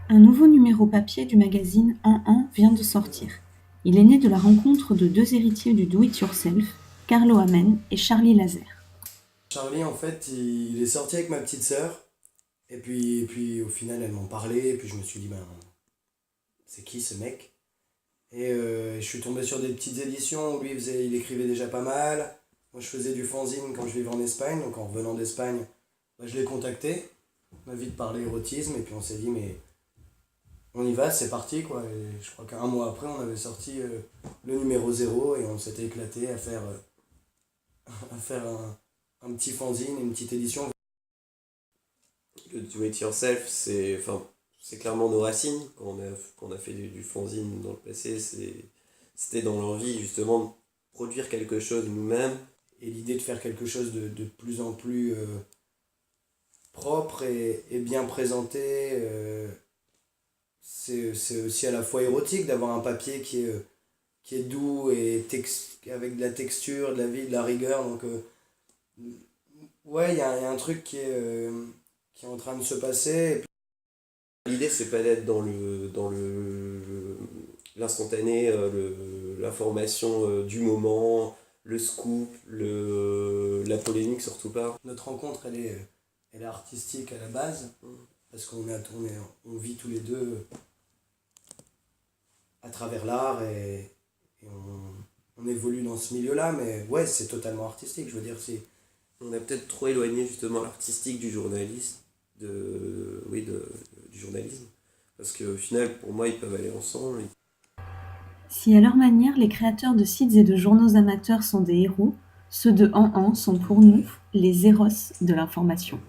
Un nouveau numéro papier du magazine En vient de sortir. Il est né de la rencontre de deux héritiers du do-it-yourself, Carlo Amen et Charlie Laser. Charlie, en fait, il est sorti avec ma petite sœur. Et puis au final, elle m'en parlait. Et puis je me suis dit, ben, c'est qui ce mec? Je suis tombé sur des petites éditions où lui, il écrivait déjà pas mal. Moi, je faisais du fanzine quand je vivais en Espagne. Donc en revenant d'Espagne, ben, je l'ai contacté. On a vite parlé érotisme. Et puis on s'est dit, mais on y va, c'est parti, quoi. Et je crois qu'un mois après, on avait sorti le numéro 0 et on s'était éclaté à faire un petit fanzine, une petite édition. Le do it yourself, c'est clairement nos racines. Quand on a fait du fanzine dans le passé, c'était dans l'envie justement de produire quelque chose nous-mêmes. Et l'idée de faire quelque chose de plus en plus propre et bien présenté, c'est aussi à la fois érotique d'avoir un papier qui est doux et avec de la texture, de la vie, de la rigueur. Donc, ouais, il y a un truc qui est en train de se passer. L'idée, c'est pas d'être dans l'instantané, l'information du moment, le scoop, la polémique, surtout pas. Notre rencontre, elle est artistique à la base, parce on vit tous les deux à travers l'art et on évolue dans ce milieu-là, mais ouais, c'est totalement artistique. Je veux dire, si On a peut-être trop éloigné justement l'artistique du journaliste, du journalisme. Parce qu'au final, pour moi, ils peuvent aller ensemble. Si à leur manière, les créateurs de sites et de journaux amateurs sont des héros, ceux de En sont pour nous les Zéros de l'information.